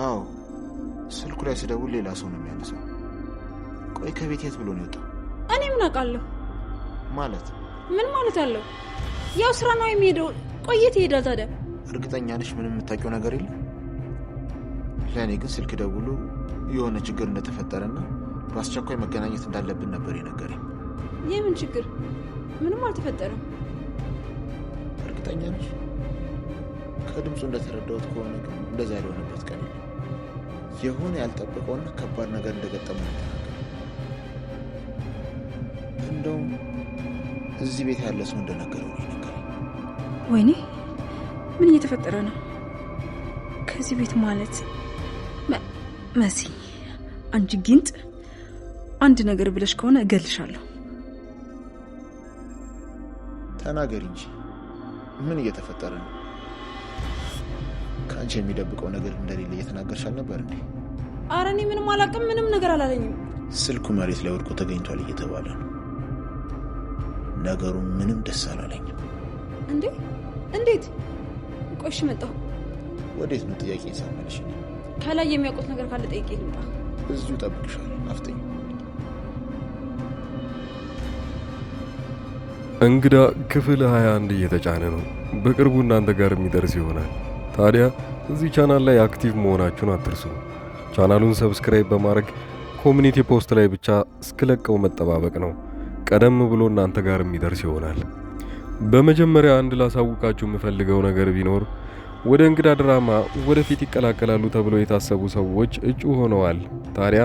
አዎ ስልኩ ላይ ስደውል ሌላ ሰው ነው የሚያነሳው። ቆይ ከቤት የት ብሎ ነው የወጣው? እኔ ምን አውቃለሁ? ማለት ምን ማለት አለው? ያው ስራ ነው የሚሄደው። ቆየት ይሄዳል ታዲያ። እርግጠኛ ነሽ ምንም የምታውቂው ነገር የለም? ለእኔ ግን ስልክ ደውሎ የሆነ ችግር እንደተፈጠረና በአስቸኳይ መገናኘት እንዳለብን ነበር የነገረኝ። የምን ችግር? ምንም አልተፈጠረም። እርግጠኛ ነሽ? ከድምፁ እንደተረዳሁት ከሆነ ግን እንደዛ ያልሆነበት ቀን የሆነ ያልጠበቀውና ከባድ ነገር እንደገጠመው ነው የተናገረው። እንደውም እዚህ ቤት ያለ ሰው እንደነገረው ነው የነገረኝ። ወይኔ ምን እየተፈጠረ ነው? ከዚህ ቤት ማለት መሲ፣ አንቺ ጊንጥ፣ አንድ ነገር ብለሽ ከሆነ እገልሻለሁ። ተናገሪ እንጂ ምን እየተፈጠረ ነው? ከአንቺ የሚደብቀው ነገር እንደሌለ እየተናገርሽ አልነበር እንዴ? ኧረ እኔ ምንም አላውቅም። ምንም ነገር አላለኝም። ስልኩ መሬት ላይ ወድቆ ተገኝቷል እየተባለ ነው። ነገሩ ምንም ደስ አላለኝም። እንዴ? እንዴት? ቆሽ መጣሁ። ወዴት ነው ጥያቄ ሳመልሽ? ከላይ የሚያውቁት ነገር ካለ ጠይቄ ልምጣ። እዚሁ ጠብቅሻለሁ። አፍጠኝ። እንግዳ ክፍል 21 እየተጫነ ነው። በቅርቡ እናንተ ጋር የሚደርስ ይሆናል። ታዲያ እዚህ ቻናል ላይ አክቲቭ መሆናችሁን አትርሱ። ቻናሉን ሰብስክራይብ በማድረግ ኮሚኒቲ ፖስት ላይ ብቻ እስክለቀው መጠባበቅ ነው። ቀደም ብሎ እናንተ ጋር የሚደርስ ይሆናል። በመጀመሪያ አንድ ላሳውቃችሁ የምፈልገው ነገር ቢኖር ወደ እንግዳ ድራማ ወደፊት ይቀላቀላሉ ተብሎ የታሰቡ ሰዎች እጩ ሆነዋል። ታዲያ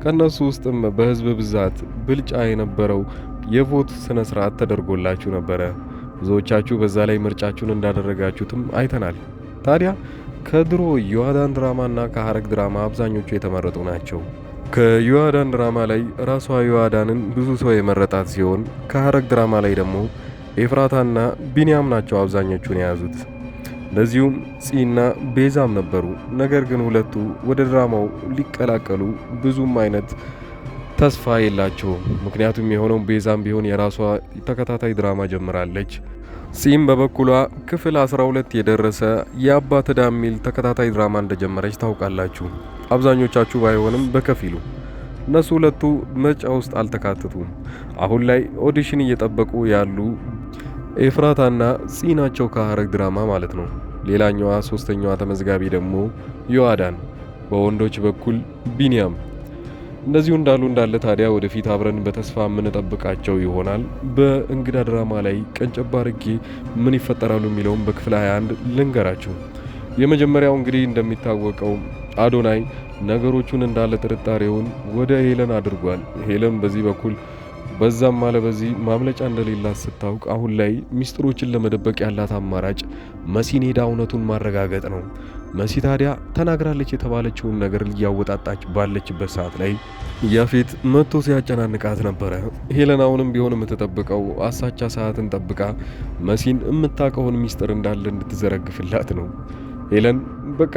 ከነሱ ውስጥም በህዝብ ብዛት ብልጫ የነበረው የቮት ስነ ስርዓት ተደርጎላችሁ ነበረ። ብዙዎቻችሁ በዛ ላይ ምርጫችሁን እንዳደረጋችሁትም አይተናል። ታዲያ ከድሮ ዮአዳን ድራማና ከሐረግ ድራማ አብዛኞቹ የተመረጡ ናቸው። ከዮአዳን ድራማ ላይ ራሷ ዮአዳንን ብዙ ሰው የመረጣት ሲሆን ከሐረግ ድራማ ላይ ደግሞ ኤፍራታና ቢንያም ናቸው አብዛኞቹን የያዙት። እንደዚሁም ጺና ቤዛም ነበሩ። ነገር ግን ሁለቱ ወደ ድራማው ሊቀላቀሉ ብዙም አይነት ተስፋ የላቸውም። ምክንያቱም የሆነው ቤዛም ቢሆን የራሷ ተከታታይ ድራማ ጀምራለች። ጺም በበኩሏ ክፍል 12 የደረሰ የአባት ዕዳ የሚል ተከታታይ ድራማ እንደጀመረች ታውቃላችሁ። አብዛኞቻችሁ ባይሆንም በከፊሉ። እነሱ ሁለቱ ምርጫ ውስጥ አልተካተቱም። አሁን ላይ ኦዲሽን እየጠበቁ ያሉ ኤፍራታና ጺ ናቸው ከሐረግ ድራማ ማለት ነው። ሌላኛዋ ሶስተኛዋ ተመዝጋቢ ደግሞ ዮአዳን፣ በወንዶች በኩል ቢንያም። እንደዚሁ እንዳለ ታዲያ ወደፊት አብረን በተስፋ የምንጠብቃቸው ይሆናል። በእንግዳ ድራማ ላይ ቀንጨብ አድርጌ ምን ይፈጠራሉ የሚለውን በክፍል 21 ልንገራችሁ። የመጀመሪያው እንግዲህ እንደሚታወቀው አዶናይ ነገሮቹን እንዳለ ጥርጣሬውን ወደ ሄለን አድርጓል። ሄለን በዚህ በኩል በዛም ማለ በዚህ ማምለጫ እንደሌላት ስታውቅ አሁን ላይ ሚስጥሮችን ለመደበቅ ያላት አማራጭ መሲን ሄዳ እውነቱን ማረጋገጥ ነው። መሲ ታዲያ ተናግራለች የተባለችውን ነገር እያወጣጣች ባለችበት ሰዓት ላይ ያፌት መጥቶ ሲያጨናንቃት ነበረ። ሄለን አሁንም ቢሆን የምትጠብቀው አሳቻ ሰዓትን ጠብቃ መሲን የምታውቀውን ሚስጥር እንዳለ እንድትዘረግፍላት ነው። ሄለን በቃ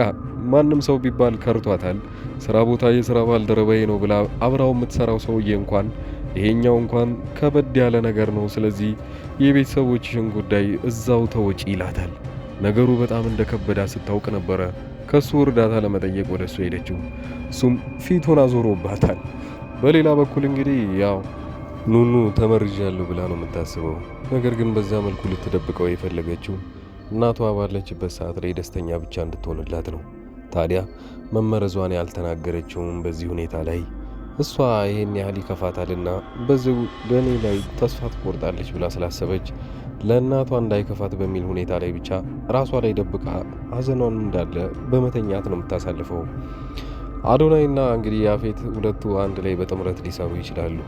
ማንም ሰው ቢባል ከርቷታል። ስራ ቦታ የስራ ባልደረባዬ ነው ብላ አብራው የምትሰራው ሰውዬ እንኳን ይሄኛው እንኳን ከበድ ያለ ነገር ነው፣ ስለዚህ የቤተሰቦችሽን ጉዳይ እዛው ተወጪ ይላታል። ነገሩ በጣም እንደከበዳ ስታውቅ ነበረ ከሱ እርዳታ ለመጠየቅ ወደሱ ሄደችው። እሱም ፊቱን አዞሮባታል። በሌላ በኩል እንግዲህ ያው ኑኑ ተመርዣለሁ ብላ ነው የምታስበው። ነገር ግን በዛ መልኩ ልትደብቀው የፈለገችው እናቷ ባለችበት ሰዓት ላይ ደስተኛ ብቻ እንድትሆንላት ነው። ታዲያ መመረዟን ያልተናገረችውም በዚህ ሁኔታ ላይ እሷ ይሄን ያህል ይከፋታልና በዚህ በእኔ ላይ ተስፋ ትቆርጣለች ብላ ስላሰበች ለእናቷ እንዳይከፋት በሚል ሁኔታ ላይ ብቻ ራሷ ላይ ደብቃ ሀዘኗን እንዳለ በመተኛት ነው የምታሳልፈው። አዶናይና እንግዲህ ያፌት ሁለቱ አንድ ላይ በጥምረት ሊሰሩ ይችላሉ።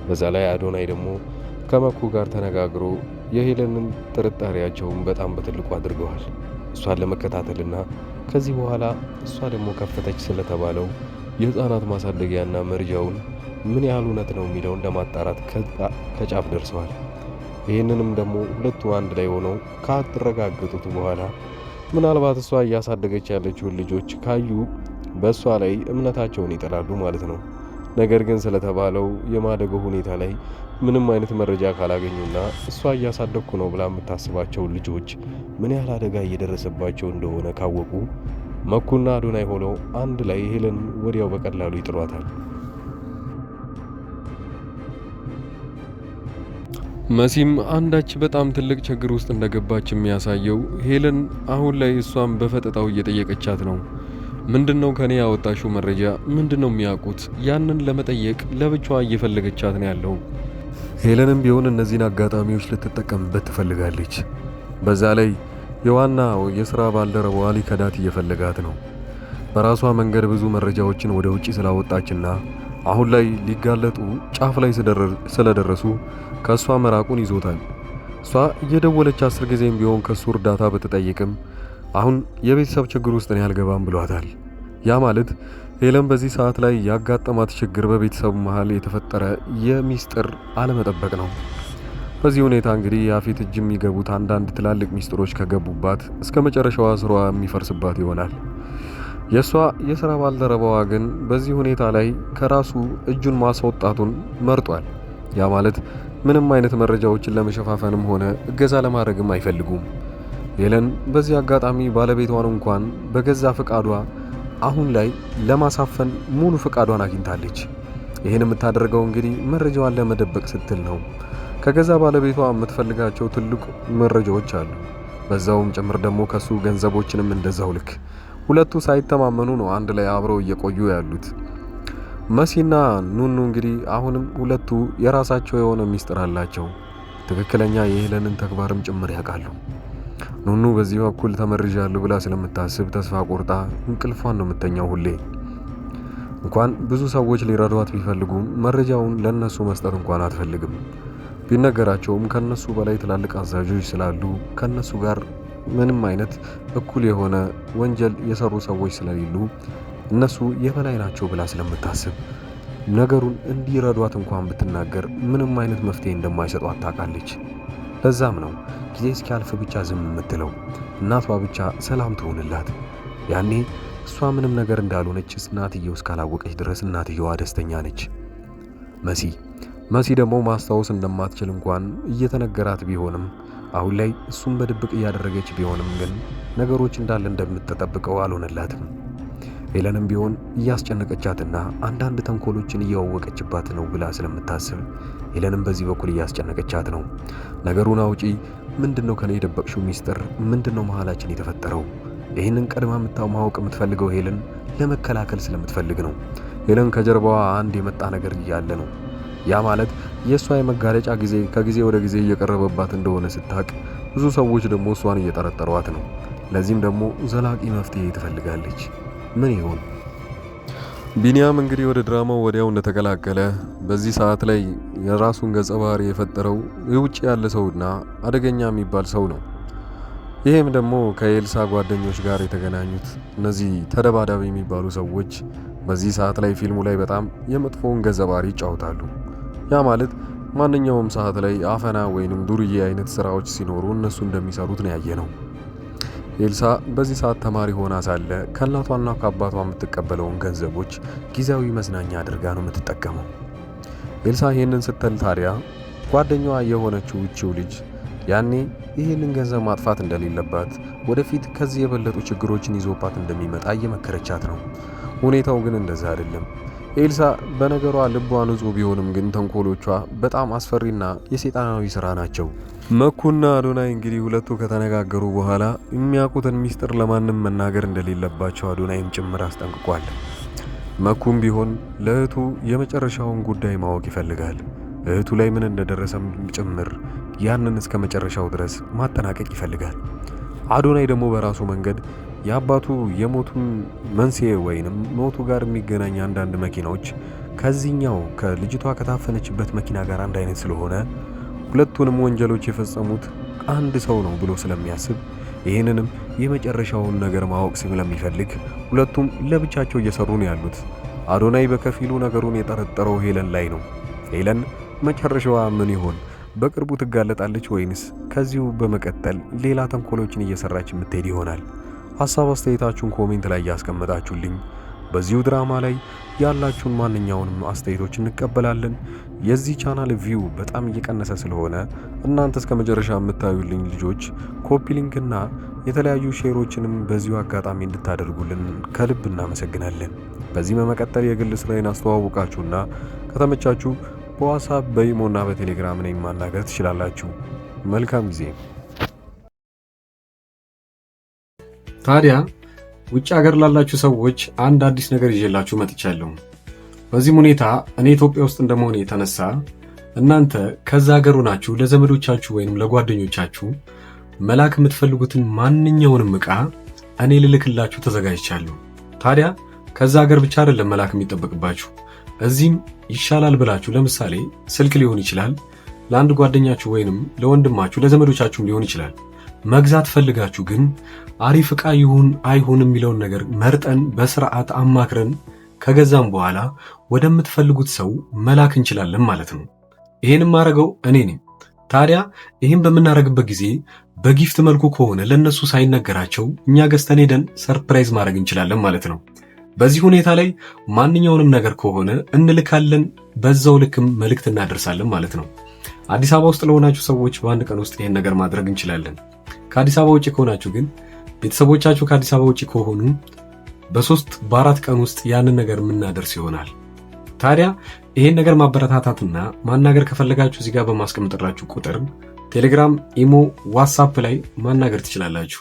በዛ ላይ አዶናይ ደግሞ ከመኩ ጋር ተነጋግሮ የሄለንን ጥርጣሬያቸውን በጣም በትልቁ አድርገዋል። እሷን ለመከታተልና ከዚህ በኋላ እሷ ደግሞ ከፈተች ስለተባለው የህፃናት ማሳደጊያና መርጃውን ምን ያህል እውነት ነው የሚለውን ለማጣራት ከጫፍ ደርሰዋል። ይህንንም ደግሞ ሁለቱ አንድ ላይ ሆነው ካረጋገጡት በኋላ ምናልባት እሷ እያሳደገች ያለችውን ልጆች ካዩ በእሷ ላይ እምነታቸውን ይጥላሉ ማለት ነው። ነገር ግን ስለተባለው የማደጎ ሁኔታ ላይ ምንም አይነት መረጃ ካላገኙና እሷ እያሳደግኩ ነው ብላ የምታስባቸው ልጆች ምን ያህል አደጋ እየደረሰባቸው እንደሆነ ካወቁ መኩና አዶናይ ሆነው አንድ ላይ ሄለን ወዲያው በቀላሉ ይጥሏታል። መሲም አንዳች በጣም ትልቅ ችግር ውስጥ እንደገባች የሚያሳየው ሄለን አሁን ላይ እሷም በፈጠጣው እየጠየቀቻት ነው። ምንድነው ከኔ ያወጣሽው መረጃ? ምንድነው የሚያውቁት? ያንን ለመጠየቅ ለብቻዋ እየፈለገቻት ነው ያለው። ሄለንም ቢሆን እነዚህን አጋጣሚዎች ልትጠቀምበት ትፈልጋለች። በዛ ላይ የዋናው የሥራ ባልደረባዋ ሊከዳት እየፈለጋት ነው። በራሷ መንገድ ብዙ መረጃዎችን ወደ ውጪ ስላወጣችና አሁን ላይ ሊጋለጡ ጫፍ ላይ ስለደረሱ ከእሷ መራቁን ይዞታል። እሷ እየደወለች 10 ጊዜም ቢሆን ከእሱ እርዳታ ብትጠይቅም አሁን የቤተሰብ ችግር ውስጥ ነው ያልገባም ብሏታል። ያ ማለት ሄለን በዚህ ሰዓት ላይ ያጋጠማት ችግር በቤተሰቡ መሃል የተፈጠረ የሚስጥር አለመጠበቅ ነው። በዚህ ሁኔታ እንግዲህ ያፌት እጅ የሚገቡት አንዳንድ ትላልቅ ሚስጥሮች ከገቡባት እስከ መጨረሻዋ ስራዋ የሚፈርስባት ይሆናል። የእሷ የሥራ ባልደረባዋ ግን በዚህ ሁኔታ ላይ ከራሱ እጁን ማስወጣቱን መርጧል። ያ ማለት ምንም አይነት መረጃዎችን ለመሸፋፈንም ሆነ እገዛ ለማድረግም አይፈልጉም። ሄለን በዚህ አጋጣሚ ባለቤቷን እንኳን በገዛ ፍቃዷ አሁን ላይ ለማሳፈን ሙሉ ፍቃዷን አግኝታለች። ይህን የምታደርገው እንግዲህ መረጃዋን ለመደበቅ ስትል ነው። ከገዛ ባለቤቷ የምትፈልጋቸው ትልቅ መረጃዎች አሉ። በዛውም ጭምር ደግሞ ከሱ ገንዘቦችንም እንደዛው ልክ ሁለቱ ሳይተማመኑ ነው አንድ ላይ አብረው እየቆዩ ያሉት። መሲና ኑኑ እንግዲህ አሁንም ሁለቱ የራሳቸው የሆነ ሚስጥር አላቸው። ትክክለኛ የሄለንን ተግባርም ጭምር ያውቃሉ። ኑኑ በዚህ በኩል ተመርዣለሁ ብላ ስለምታስብ ተስፋ ቆርጣ እንቅልፏን ነው የምተኛው ሁሌ። እንኳን ብዙ ሰዎች ሊረዷት ቢፈልጉም መረጃውን ለነሱ መስጠት እንኳን አትፈልግም። ቢነገራቸውም ከነሱ በላይ ትላልቅ አዛዦች ስላሉ ከነሱ ጋር ምንም አይነት እኩል የሆነ ወንጀል የሰሩ ሰዎች ስለሌሉ እነሱ የበላይ ናቸው ብላ ስለምታስብ ነገሩን እንዲረዷት እንኳን ብትናገር ምንም አይነት መፍትሄ እንደማይሰጧት ታውቃለች። ለዛም ነው ጊዜ እስኪያልፍ ብቻ ዝም የምትለው። እናቷ ብቻ ሰላም ትሆንላት። ያኔ እሷ ምንም ነገር እንዳልሆነች እናትየው እስካላወቀች ድረስ እናትየዋ ደስተኛ ነች። መሲ ደግሞ ማስታወስ እንደማትችል እንኳን እየተነገራት ቢሆንም አሁን ላይ እሱም በድብቅ እያደረገች ቢሆንም ግን ነገሮች እንዳለ እንደምትጠብቀው አልሆነላትም። ሄለንም ቢሆን እያስጨነቀቻትና አንዳንድ ተንኮሎችን እያወቀችባት ነው ብላ ስለምታስብ ሄለንም በዚህ በኩል እያስጨነቀቻት ነው። ነገሩን አውጪ፣ ምንድነው ከኔ የደበቅሽው ሚስጥር? ምንድነው መሃላችን የተፈጠረው? ይህንን ቀድማ ማወቅ የምትፈልገው ሄለን ለመከላከል ስለምትፈልግ ነው። ሄለን ከጀርባዋ አንድ የመጣ ነገር እያለ ነው። ያ ማለት የእሷ የመጋለጫ ጊዜ ከጊዜ ወደ ጊዜ እየቀረበባት እንደሆነ ስታቅ ብዙ ሰዎች ደግሞ እሷን እየጠረጠሯት ነው። ለዚህም ደግሞ ዘላቂ መፍትሄ ትፈልጋለች። ምን ይሆን? ቢኒያም እንግዲህ ወደ ድራማው ወዲያው እንደተቀላቀለ በዚህ ሰዓት ላይ የራሱን ገጸ ባህሪ የፈጠረው የውጭ ያለ ሰውና አደገኛ የሚባል ሰው ነው። ይህም ደግሞ ከኤልሳ ጓደኞች ጋር የተገናኙት እነዚህ ተደባዳቢ የሚባሉ ሰዎች በዚህ ሰዓት ላይ ፊልሙ ላይ በጣም የመጥፎውን ገጸ ባህሪ ይጫወታሉ። ያ ማለት ማንኛውም ሰዓት ላይ አፈና ወይንም ዱርዬ አይነት ስራዎች ሲኖሩ እነሱ እንደሚሰሩት ነው ያየነው። ኤልሳ በዚህ ሰዓት ተማሪ ሆና ሳለ ከእናቷና ከአባቷ የምትቀበለውን ገንዘቦች ጊዜያዊ መዝናኛ አድርጋ ነው የምትጠቀመው። ኤልሳ ይህንን ስትል ታዲያ ጓደኛዋ የሆነችው እቺው ልጅ ያኔ ይህንን ገንዘብ ማጥፋት እንደሌለባት ወደፊት ከዚህ የበለጡ ችግሮችን ይዞባት እንደሚመጣ እየመከረቻት ነው። ሁኔታው ግን እንደዛ አይደለም። ኤልሳ በነገሯ ልቧ ንጹህ ቢሆንም ግን ተንኮሎቿ በጣም አስፈሪና የሰይጣናዊ ስራ ናቸው። መኩና አዶናይ እንግዲህ ሁለቱ ከተነጋገሩ በኋላ የሚያውቁትን ሚስጥር ለማንም መናገር እንደሌለባቸው አዶናይም ጭምር አስጠንቅቋል። መኩም ቢሆን ለእህቱ የመጨረሻውን ጉዳይ ማወቅ ይፈልጋል። እህቱ ላይ ምን እንደደረሰም ጭምር ያንን እስከ መጨረሻው ድረስ ማጠናቀቅ ይፈልጋል። አዶናይ ደግሞ በራሱ መንገድ የአባቱ የሞቱን መንስኤ ወይንም ሞቱ ጋር የሚገናኝ አንዳንድ መኪናዎች ከዚህኛው ከልጅቷ ከታፈነችበት መኪና ጋር አንድ አይነት ስለሆነ ሁለቱንም ወንጀሎች የፈጸሙት አንድ ሰው ነው ብሎ ስለሚያስብ ይህንንም የመጨረሻውን ነገር ማወቅ ስለሚፈልግ ሁለቱም ለብቻቸው እየሰሩ ነው ያሉት። አዶናይ በከፊሉ ነገሩን የጠረጠረው ሄለን ላይ ነው። ሄለን መጨረሻዋ ምን ይሆን? በቅርቡ ትጋለጣለች ወይንስ ከዚሁ በመቀጠል ሌላ ተንኮሎችን እየሰራች የምትሄድ ይሆናል? ሐሳብ አስተያየታችሁን ኮሜንት ላይ ያስቀመጣችሁልኝ በዚሁ ድራማ ላይ ያላችሁን ማንኛውንም አስተያየቶች እንቀበላለን። የዚህ ቻናል ቪው በጣም እየቀነሰ ስለሆነ እናንተ እስከ መጨረሻ የምታዩልኝ ልጆች ኮፒ ሊንክና የተለያዩ ሼሮችንም በዚሁ አጋጣሚ እንድታደርጉልን ከልብ እናመሰግናለን። በዚህ በመቀጠል የግል ስራዬን አስተዋውቃችሁና ከተመቻችሁ በዋትስአፕ በኢሞና በቴሌግራም እኔን ማናገር ትችላላችሁ። መልካም ጊዜ። ታዲያ ውጭ ሀገር ላላችሁ ሰዎች አንድ አዲስ ነገር ይዤላችሁ መጥቻለሁ። በዚህም ሁኔታ እኔ ኢትዮጵያ ውስጥ እንደመሆነ የተነሳ እናንተ ከዛ ሀገር ሆናችሁ ለዘመዶቻችሁ ወይንም ለጓደኞቻችሁ መላክ የምትፈልጉትን ማንኛውንም ዕቃ እኔ ልልክላችሁ ተዘጋጅቻለሁ። ታዲያ ከዛ ሀገር ብቻ አይደለም መላክ የሚጠበቅባችሁ፣ እዚህም ይሻላል ብላችሁ ለምሳሌ ስልክ ሊሆን ይችላል፣ ለአንድ ጓደኛችሁ ወይንም ለወንድማችሁ ለዘመዶቻችሁም ሊሆን ይችላል። መግዛት ፈልጋችሁ ግን አሪፍ ዕቃ ይሁን አይሁን የሚለውን ነገር መርጠን በስርዓት አማክረን ከገዛም በኋላ ወደምትፈልጉት ሰው መላክ እንችላለን ማለት ነው። ይሄንም ማድረገው እኔ ነኝ። ታዲያ ይሄን በምናደርግበት ጊዜ በጊፍት መልኩ ከሆነ ለነሱ ሳይነገራቸው እኛ ገዝተን ሄደን ሰርፕራይዝ ማድረግ እንችላለን ማለት ነው። በዚህ ሁኔታ ላይ ማንኛውንም ነገር ከሆነ እንልካለን፣ በዛው ልክም መልእክት እናደርሳለን ማለት ነው። አዲስ አበባ ውስጥ ለሆናችሁ ሰዎች በአንድ ቀን ውስጥ ይሄን ነገር ማድረግ እንችላለን። ከአዲስ አበባ ውጪ ከሆናችሁ ግን ቤተሰቦቻችሁ ከአዲስ አበባ ውጪ ከሆኑ በ3-4 ቀን ውስጥ ያንን ነገር የምናደርስ ይሆናል። ታዲያ ይሄን ነገር ማበረታታትና ማናገር ከፈለጋችሁ እዚህ ጋር በማስቀምጥላችሁ ቁጥር ቴሌግራም፣ ኢሞ፣ ዋትስአፕ ላይ ማናገር ትችላላችሁ።